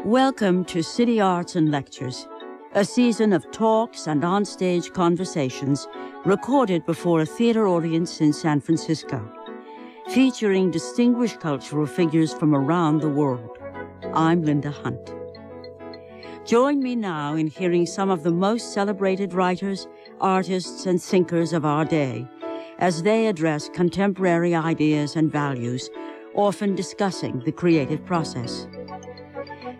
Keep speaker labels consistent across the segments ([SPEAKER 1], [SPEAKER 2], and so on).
[SPEAKER 1] Welcome to City Arts and Lectures, a season of talks and onstage conversations recorded before a theater audience in San Francisco, featuring distinguished cultural figures from around the world. I'm Linda Hunt. Join me now in hearing some of the most celebrated writers, artists, and thinkers of our day as they address contemporary ideas and values, often discussing the creative process.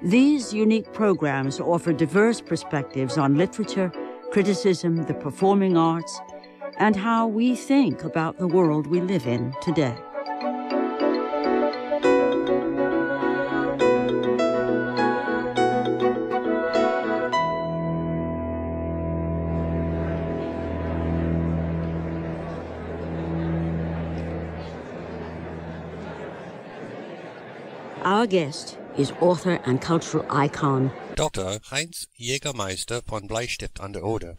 [SPEAKER 1] These unique programs offer diverse perspectives on literature, criticism, the performing arts, and how we think about the world we live in today. Our guest is author and cultural icon
[SPEAKER 2] Dr. Heinz Jägermeister von Bleistift an der Oder.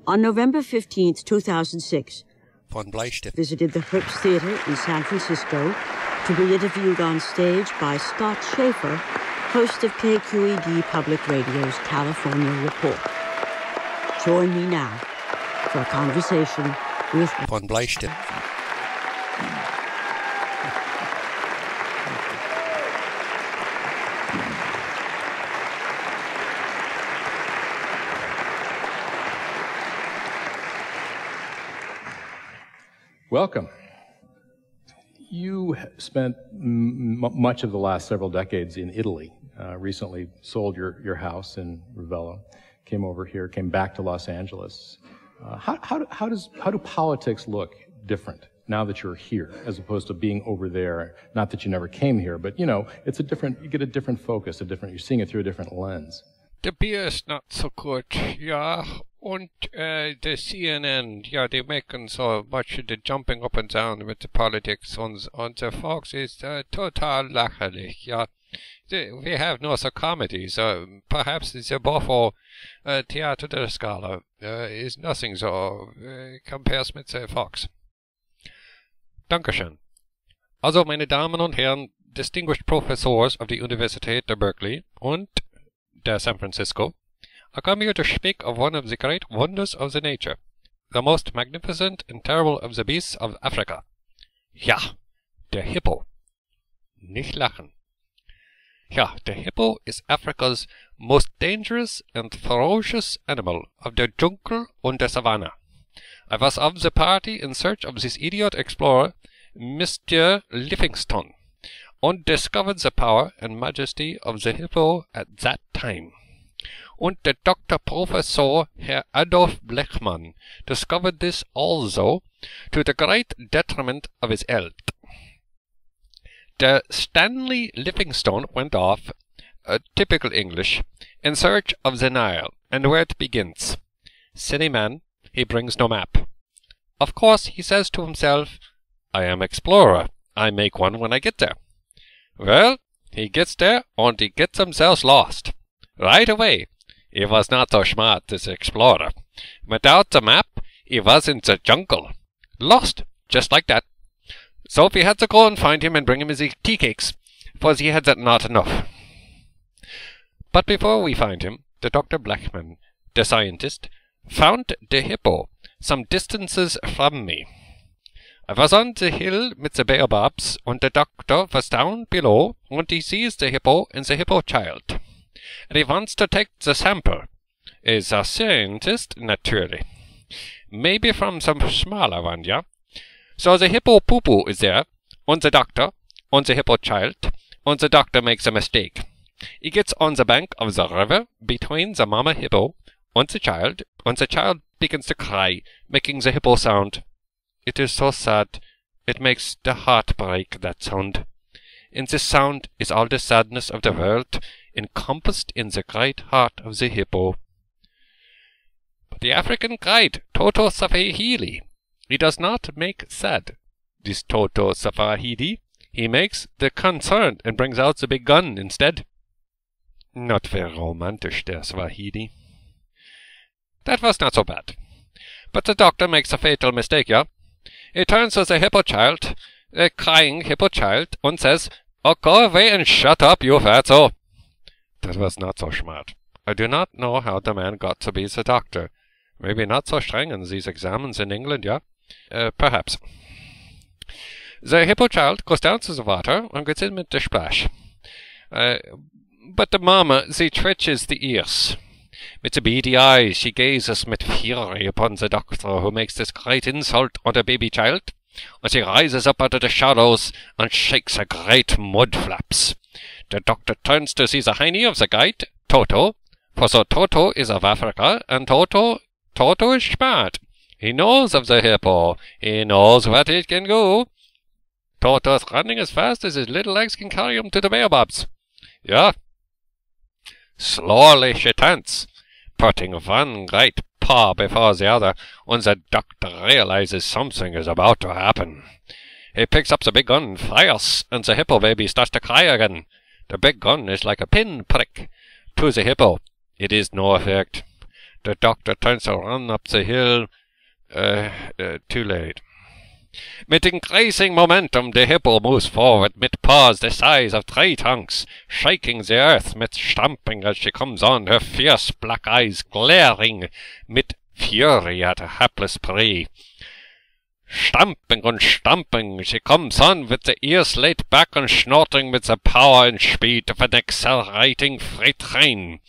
[SPEAKER 1] On November 15th, 2006,
[SPEAKER 2] Von Bleistift
[SPEAKER 1] visited the Herbst Theater in San Francisco to be interviewed on stage by Scott Schaefer, host of KQED Public Radio's California Report. Join me now for a conversation with
[SPEAKER 2] von Bleistift.
[SPEAKER 3] Welcome. You spent much of the last several decades in Italy. Recently sold your house in Ravello, came over here, came back to Los Angeles. How do politics look different now that you're here as opposed to being over there? Not that you never came here, but it's a different. You get a different focus, you're seeing it through a different lens.
[SPEAKER 4] The beer is not so good, yeah. And the CNN, yeah, they're making so much of the jumping up and down with the politics on the Fox is total lächerlich, yeah. We have no so comedy, so perhaps the Buffalo Theater der Scala is nothing so compares mit the Fox. Dankeschön. Also, meine Damen und Herren, distinguished professors of the Universität der Berkeley und der San Francisco, I come here to speak of one of the great wonders of the nature, the most magnificent and terrible of the beasts of Africa. Ja, der Hippo. Nicht lachen. Ja, the hippo is Africa's most dangerous and ferocious animal of the jungle and the savannah. I was of the party in search of this idiot explorer, Mr. Livingstone, and discovered the power and majesty of the hippo at that time. And the Dr. Professor Herr Adolf Blechmann discovered this also, to the great detriment of his health. The Stanley Livingstone went off, typical English, in search of the Nile, and where it begins. Silly man, he brings no map. Of course, he says to himself, I am explorer, I make one when I get there. Well, he gets there, and he gets himself lost. Right away. He was not so smart, this explorer. Without the map, he was in the jungle. Lost, just like that. So we had to go and find him and bring him his tea cakes, for he had not enough. But before we find him, the Dr. Blechmann, the scientist, found the hippo some distances from me. I was on the hill with the baobabs, and the doctor was down below, and he sees the hippo and the hippo child. And he wants to take the sample. Is a scientist, naturally. Maybe from some smaller one, yeah? So the hippo poo-poo is there, and the doctor, and the hippo child, and the doctor makes a mistake. He gets on the bank of the river between the mama hippo and the child begins to cry, making the hippo sound. It is so sad, it makes the heart break, that sound. And this sound is all the sadness of the world, encompassed in the great heart of the hippo. But the African guide, Toto Safahili, he does not make sad, this Toto Safahili. He makes the concerned and brings out the big gun instead. Not very romantic, der Swahili. That was not so bad. But the doctor makes a fatal mistake, yeah? He turns to the hippo child, the crying hippo child, and says, Oh, go away and shut up, you fatso! That was not so smart. I do not know how the man got to be the doctor. Maybe not so strong in these examens in England, yeah? Perhaps. The hippo child goes down to the water and gets in with the splash. But the mamma, she twitches the ears. With the beady eyes, she gazes with fury upon the doctor who makes this great insult on the baby child, and she rises up out of the shadows and shakes her great mud flaps. The doctor turns to see the hiney of the guide, Toto, for so Toto is of Africa, and Toto is smart. He knows of the hippo. He knows what it can do. Toto is running as fast as his little legs can carry him to the baobabs. Yeah. Slowly she turns, putting one great paw before the other, when the doctor realizes something is about to happen. He picks up the big gun and fires, and the hippo baby starts to cry again. The big gun is like a pin prick to the hippo. It is no effect. The doctor turns to run up the hill. Too late. With increasing momentum, the hippo moves forward, with paws the size of 3 trunks, shaking the earth, with stamping as she comes on, her fierce black eyes glaring with fury at her hapless prey. Stamping and stamping, she comes on with the ears laid back and snorting with the power and speed of an accelerating freight train.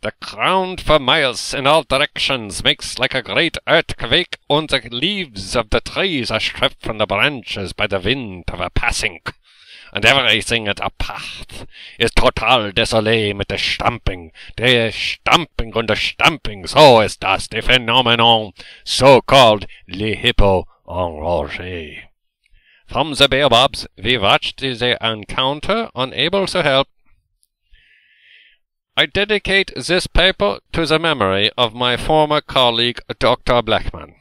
[SPEAKER 4] The ground for miles in all directions makes like a great earthquake, and the leaves of the trees are stripped from the branches by the wind of a passing. And everything at a path is total désolé with the stamping and the stamping. So is das the phenomenon so-called le Hippo Enragee. From the baobabs we watched the encounter, unable to help. I dedicate this paper to the memory of my former colleague, Dr. Blackman.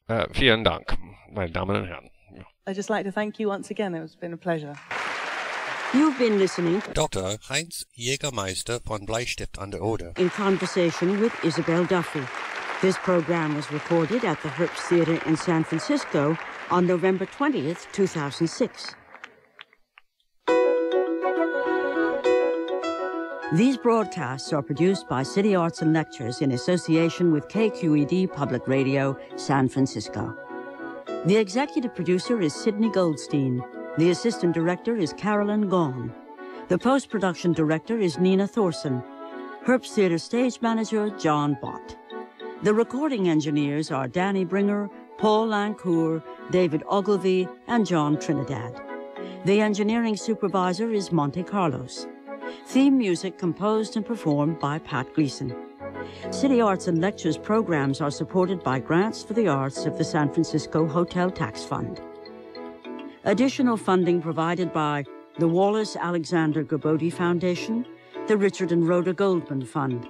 [SPEAKER 4] Vielen Dank, meine Damen und Herren.
[SPEAKER 5] I'd just like to thank you once again. It's been a pleasure.
[SPEAKER 1] You've been listening
[SPEAKER 2] Dr. Heinz Jägermeister von Bleistift an der Oder
[SPEAKER 1] in conversation with Isabel Duffy. This program was recorded at the Herbst Theatre in San Francisco on November 20th, 2006. These broadcasts are produced by City Arts and Lectures in association with KQED Public Radio, San Francisco. The executive producer is Sidney Goldstein. The assistant director is Carolyn Gaughan. The post-production director is Nina Thorson. Herbst Theatre stage manager, John Bott. The recording engineers are Danny Bringer, Paul Lancourt, David Ogilvy, and John Trinidad. The engineering supervisor is Monte Carlos. Theme music composed and performed by Pat Gleason. City Arts and Lectures programs are supported by grants for the arts of the San Francisco Hotel Tax Fund. Additional funding provided by the Wallace Alexander Gabodi Foundation, the Richard and Rhoda Goldman Fund,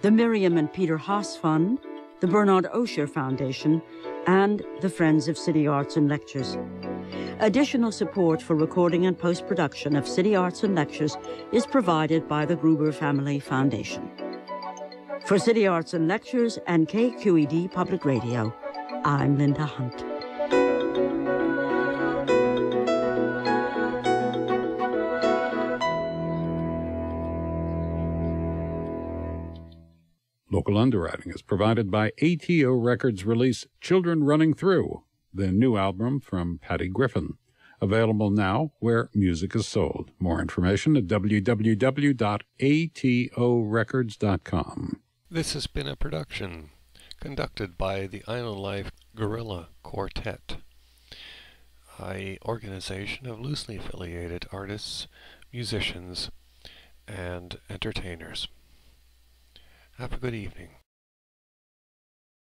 [SPEAKER 1] the Miriam and Peter Haas Fund, the Bernard Osher Foundation, and the Friends of City Arts and Lectures. Additional support for recording and post-production of City Arts and Lectures is provided by the Gruber Family Foundation. For City Arts and Lectures and KQED Public Radio, I'm Linda Hunt.
[SPEAKER 6] Local underwriting is provided by ATO Records release Children Running Through, the new album from Patty Griffin. Available now where music is sold. More information at www.atorecords.com.
[SPEAKER 4] This has been a production conducted by the Island Life Guerrilla Quartet, an organization of loosely affiliated artists, musicians, and entertainers. Have a good evening.